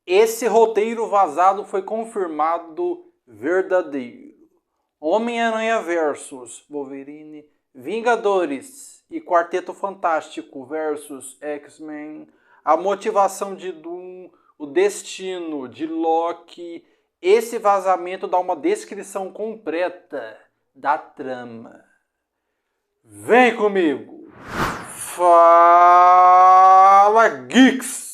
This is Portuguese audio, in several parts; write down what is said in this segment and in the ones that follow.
Esse roteiro vazado foi confirmado verdadeiro. Homem-Aranha versus Wolverine, Vingadores e Quarteto Fantástico versus X-Men, a motivação de Doom, o destino de Loki. Esse vazamento dá uma descrição completa da trama. Vem comigo! Fala, Geeks!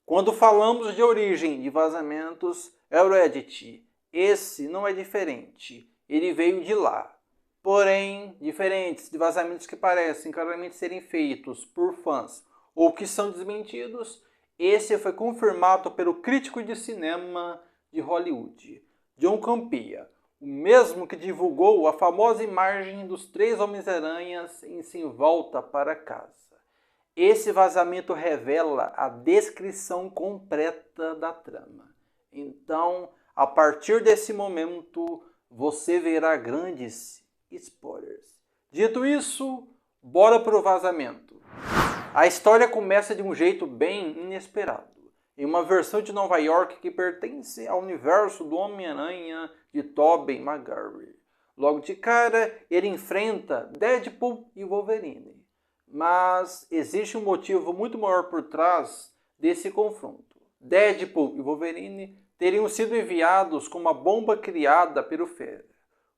Quando falamos de origem de vazamentos, é o Reddit. Esse não é diferente. Ele veio de lá. Porém, diferentes de vazamentos que parecem claramente serem feitos por fãs ou que são desmentidos, esse foi confirmado pelo crítico de cinema de Hollywood, John Campea, o mesmo que divulgou a famosa imagem dos 3 Homens-Aranhas em Sem Volta para Casa. Esse vazamento revela a descrição completa da trama. Então, a partir desse momento, você verá grandes spoilers. Dito isso, bora pro vazamento. A história começa de um jeito bem inesperado. Em uma versão de Nova York que pertence ao universo do Homem-Aranha de Tobey Maguire. Logo de cara, ele enfrenta Deadpool e Wolverine. Mas existe um motivo muito maior por trás desse confronto. Deadpool e Wolverine teriam sido enviados com uma bomba criada pelo Fera.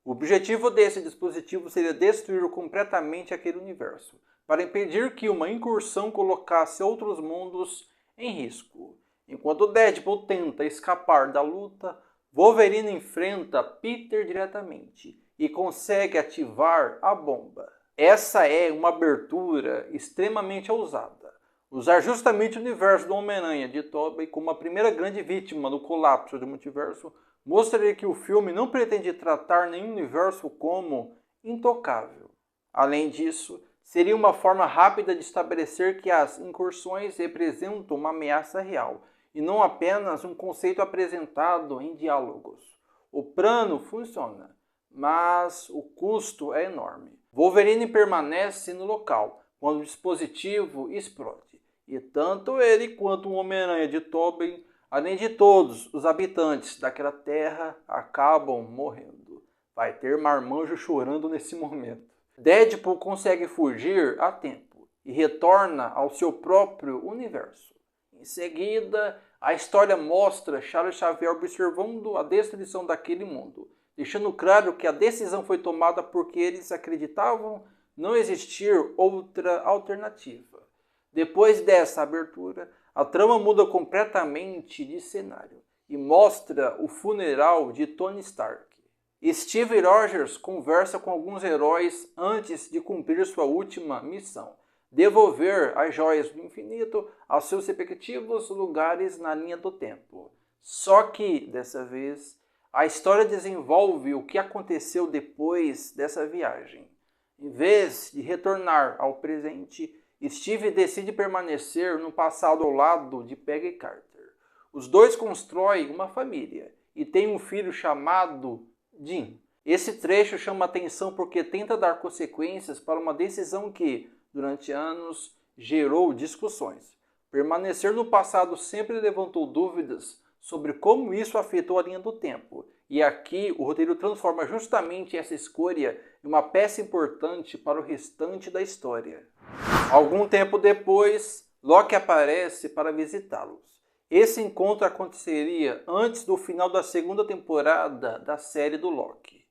O objetivo desse dispositivo seria destruir completamente aquele universo, para impedir que uma incursão colocasse outros mundos em risco. Enquanto Deadpool tenta escapar da luta, Wolverine enfrenta Peter diretamente e consegue ativar a bomba. Essa é uma abertura extremamente ousada. Usar justamente o universo do Homem-Aranha de Tobey como a primeira grande vítima do colapso do multiverso mostraria que o filme não pretende tratar nenhum universo como intocável. Além disso, seria uma forma rápida de estabelecer que as incursões representam uma ameaça real e não apenas um conceito apresentado em diálogos. O plano funciona, mas o custo é enorme. Wolverine permanece no local quando o dispositivo explode, e tanto ele quanto o Homem-Aranha de Tobey, além de todos os habitantes daquela terra, acabam morrendo. Vai ter marmanjo chorando nesse momento. Deadpool consegue fugir a tempo e retorna ao seu próprio universo. Em seguida, a história mostra Charles Xavier observando a destruição daquele mundo, deixando claro que a decisão foi tomada porque eles acreditavam não existir outra alternativa. Depois dessa abertura, a trama muda completamente de cenário e mostra o funeral de Tony Stark. Steve Rogers conversa com alguns heróis antes de cumprir sua última missão: devolver as joias do infinito aos seus respectivos lugares na linha do tempo. Só que, dessa vez, a história desenvolve o que aconteceu depois dessa viagem. Em vez de retornar ao presente, Steve decide permanecer no passado ao lado de Peggy Carter. Os dois constroem uma família e têm um filho chamado Jim. Esse trecho chama atenção porque tenta dar consequências para uma decisão que, durante anos, gerou discussões. Permanecer no passado sempre levantou dúvidas sobre como isso afetou a linha do tempo. E aqui o roteiro transforma justamente essa escolha em uma peça importante para o restante da história. Algum tempo depois, Loki aparece para visitá-los. Esse encontro aconteceria antes do final da segunda temporada da série do Loki.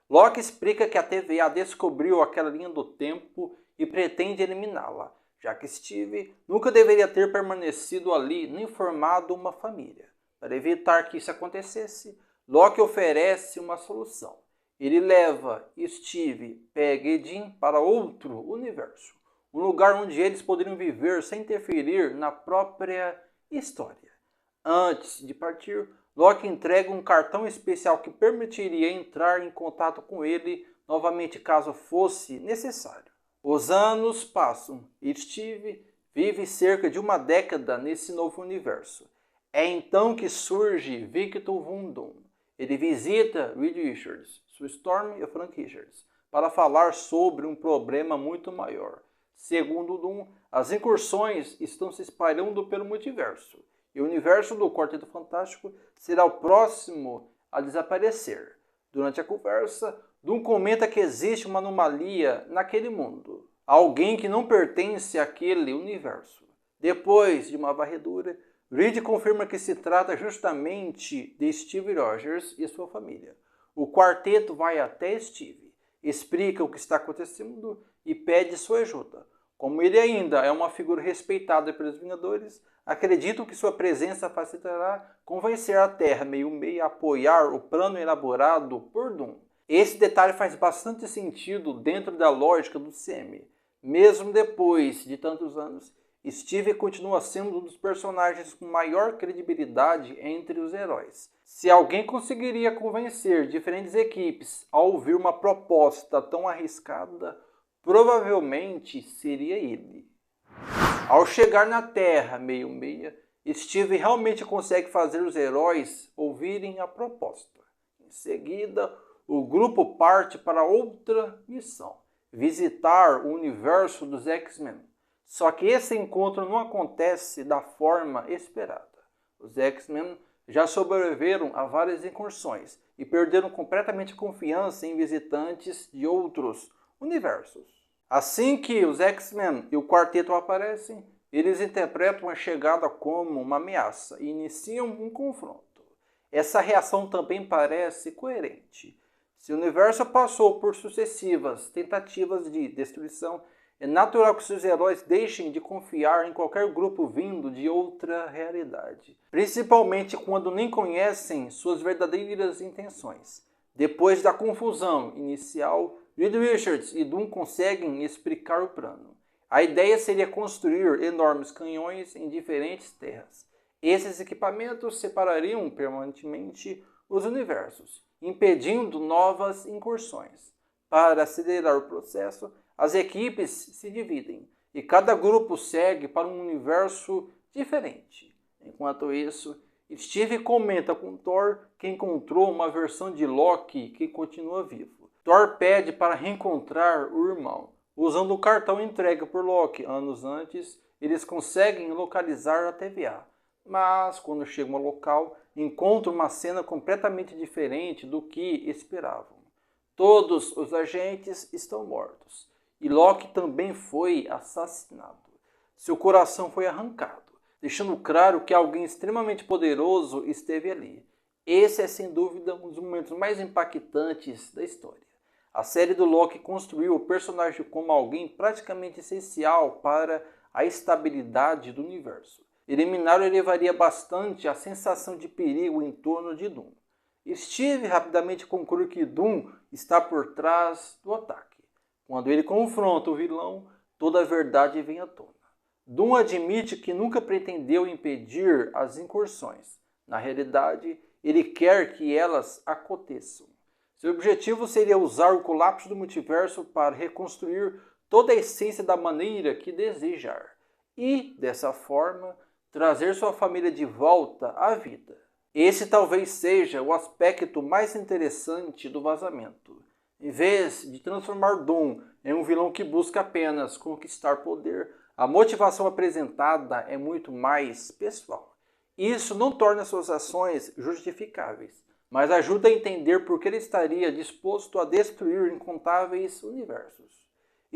Loki explica que a TVA descobriu aquela linha do tempo e pretende eliminá-la, já que Steve nunca deveria ter permanecido ali nem formado uma família. Para evitar que isso acontecesse, Loki oferece uma solução. Ele leva Steve, Peggy e Jean para outro universo, um lugar onde eles poderiam viver sem interferir na própria história. Antes de partir, Loki entrega um cartão especial que permitiria entrar em contato com ele novamente caso fosse necessário. Os anos passam e Steve vive cerca de uma década nesse novo universo. É então que surge Victor Von Doom. Ele visita Reed Richards, Sue Storm e Frank Richards para falar sobre um problema muito maior. Segundo Doom, as incursões estão se espalhando pelo multiverso e o universo do Quarteto Fantástico será o próximo a desaparecer. Durante a conversa, Doom comenta que existe uma anomalia naquele mundo, alguém que não pertence àquele universo. Depois de uma varredura, Reed confirma que se trata justamente de Steve Rogers e sua família. O quarteto vai até Steve, explica o que está acontecendo e pede sua ajuda. Como ele ainda é uma figura respeitada pelos Vingadores, acreditam que sua presença facilitará convencer a Terra meio-meia a apoiar o plano elaborado por Doom. Esse detalhe faz bastante sentido dentro da lógica do CM. Mesmo depois de tantos anos, Steve continua sendo um dos personagens com maior credibilidade entre os heróis. Se alguém conseguiria convencer diferentes equipes a ouvir uma proposta tão arriscada, provavelmente seria ele. Ao chegar na Terra meio-meia, Steve realmente consegue fazer os heróis ouvirem a proposta. Em seguida, o grupo parte para outra missão, visitar o universo dos X-Men. Só que esse encontro não acontece da forma esperada. Os X-Men já sobreviveram a várias incursões e perderam completamente a confiança em visitantes de outros universos. Assim que os X-Men e o quarteto aparecem, eles interpretam a chegada como uma ameaça e iniciam um confronto. Essa reação também parece coerente. Se o universo passou por sucessivas tentativas de destruição, é natural que seus heróis deixem de confiar em qualquer grupo vindo de outra realidade, principalmente quando nem conhecem suas verdadeiras intenções. Depois da confusão inicial, Reed Richards e Doom conseguem explicar o plano. A ideia seria construir enormes canhões em diferentes terras. Esses equipamentos separariam permanentemente os universos, impedindo novas incursões. Para acelerar o processo, as equipes se dividem e cada grupo segue para um universo diferente. Enquanto isso, Steve comenta com Thor que encontrou uma versão de Loki que continua vivo. Thor pede para reencontrar o irmão. Usando o cartão entregue por Loki anos antes, eles conseguem localizar a TVA. Mas, quando chegam ao local, encontram uma cena completamente diferente do que esperavam. Todos os agentes estão mortos. E Loki também foi assassinado. Seu coração foi arrancado, deixando claro que alguém extremamente poderoso esteve ali. Esse é sem dúvida um dos momentos mais impactantes da história. A série do Loki construiu o personagem como alguém praticamente essencial para a estabilidade do universo. Eliminá-lo elevaria bastante a sensação de perigo em torno de Doom. Steve rapidamente conclui que Doom está por trás do ataque. Quando ele confronta o vilão, toda a verdade vem à tona. Doom admite que nunca pretendeu impedir as incursões. Na realidade, ele quer que elas aconteçam. Seu objetivo seria usar o colapso do multiverso para reconstruir toda a essência da maneira que desejar. E, dessa forma, trazer sua família de volta à vida. Esse talvez seja o aspecto mais interessante do vazamento. Em vez de transformar Doom em um vilão que busca apenas conquistar poder, a motivação apresentada é muito mais pessoal. Isso não torna suas ações justificáveis, mas ajuda a entender por que ele estaria disposto a destruir incontáveis universos.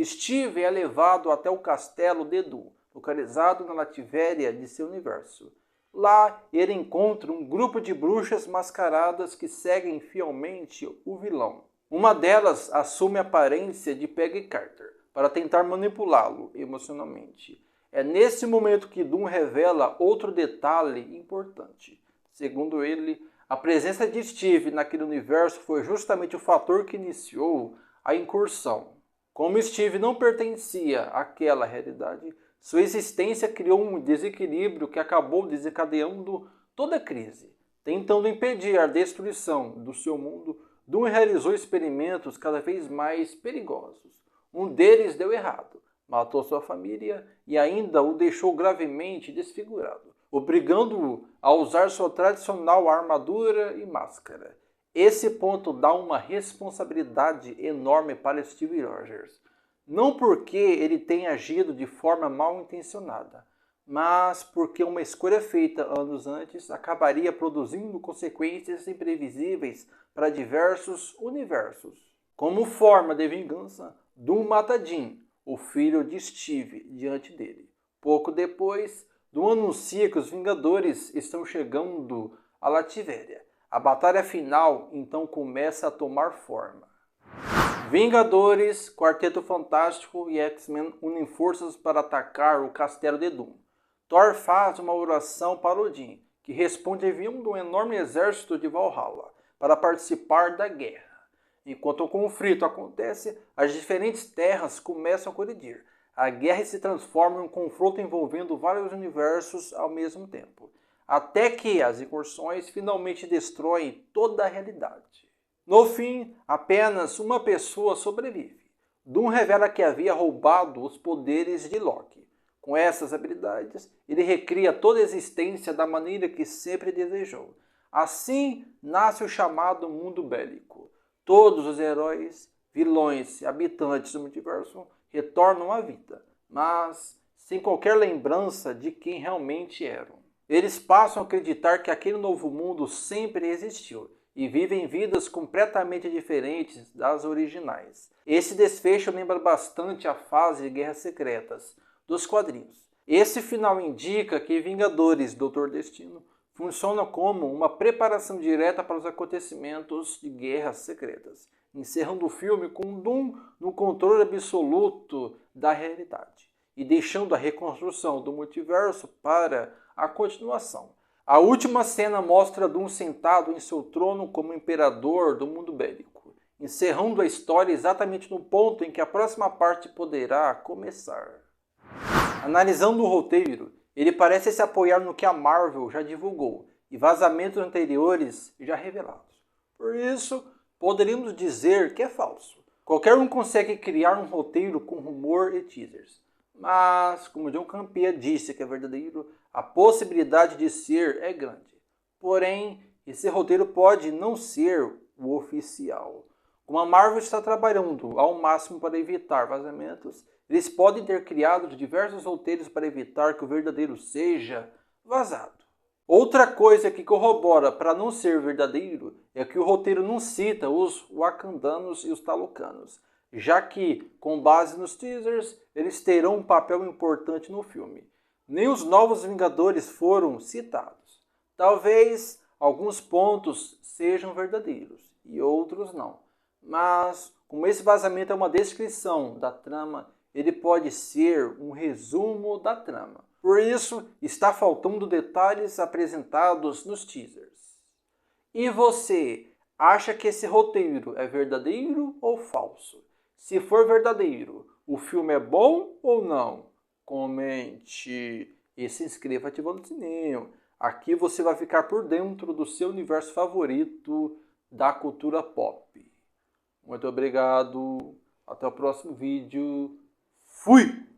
Steve é levado até o castelo de Doom, localizado na Lativéria de seu universo. Lá, ele encontra um grupo de bruxas mascaradas que seguem fielmente o vilão. Uma delas assume a aparência de Peggy Carter para tentar manipulá-lo emocionalmente. É nesse momento que Doom revela outro detalhe importante. Segundo ele, a presença de Steve naquele universo foi justamente o fator que iniciou a incursão. Como Steve não pertencia àquela realidade, sua existência criou um desequilíbrio que acabou desencadeando toda a crise. Tentando impedir a destruição do seu mundo, Doom realizou experimentos cada vez mais perigosos. Um deles deu errado, matou sua família e ainda o deixou gravemente desfigurado, obrigando-o a usar sua tradicional armadura e máscara. Esse ponto dá uma responsabilidade enorme para Steve Rogers. Não porque ele tenha agido de forma mal intencionada, mas porque uma escolha feita anos antes acabaria produzindo consequências imprevisíveis para diversos universos. Como forma de vingança, Doom mata Jim, o filho de Steve, diante dele. Pouco depois, Doom anuncia que os Vingadores estão chegando a Lativéria. A batalha final então começa a tomar forma. Vingadores, Quarteto Fantástico e X-Men unem forças para atacar o castelo de Doom. Thor faz uma oração para Odin, que responde enviando um enorme exército de Valhalla para participar da guerra. Enquanto o conflito acontece, as diferentes terras começam a colidir. A guerra se transforma em um confronto envolvendo vários universos ao mesmo tempo, até que as incursões finalmente destroem toda a realidade. No fim, apenas uma pessoa sobrevive. Doom revela que havia roubado os poderes de Loki. Com essas habilidades, ele recria toda a existência da maneira que sempre desejou. Assim, nasce o chamado mundo bélico. Todos os heróis, vilões e habitantes do multiverso retornam à vida, mas sem qualquer lembrança de quem realmente eram. Eles passam a acreditar que aquele novo mundo sempre existiu e vivem vidas completamente diferentes das originais. Esse desfecho lembra bastante a fase de Guerras Secretas dos quadrinhos. Esse final indica que Vingadores Doutor Destino funciona como uma preparação direta para os acontecimentos de Guerras Secretas, encerrando o filme com Doom no controle absoluto da realidade e deixando a reconstrução do multiverso para a continuação. A última cena mostra Doom sentado em seu trono como imperador do mundo bélico, encerrando a história exatamente no ponto em que a próxima parte poderá começar. Analisando o roteiro, ele parece se apoiar no que a Marvel já divulgou e vazamentos anteriores já revelados. Por isso, poderíamos dizer que é falso. Qualquer um consegue criar um roteiro com rumor e teasers. Mas, como John Campea disse que é verdadeiro, a possibilidade de ser é grande. Porém, esse roteiro pode não ser o oficial. Como a Marvel está trabalhando ao máximo para evitar vazamentos, eles podem ter criado diversos roteiros para evitar que o verdadeiro seja vazado. Outra coisa que corrobora para não ser verdadeiro é que o roteiro não cita os wakandanos e os talucanos, já que, com base nos teasers, eles terão um papel importante no filme. Nem os Novos Vingadores foram citados. Talvez alguns pontos sejam verdadeiros e outros não. Mas, como esse vazamento é uma descrição da trama, ele pode ser um resumo da trama. Por isso, está faltando detalhes apresentados nos teasers. E você, acha que esse roteiro é verdadeiro ou falso? Se for verdadeiro, o filme é bom ou não? Comente e se inscreva ativando o sininho. Aqui você vai ficar por dentro do seu universo favorito da cultura pop. Muito obrigado. Até o próximo vídeo. Fui!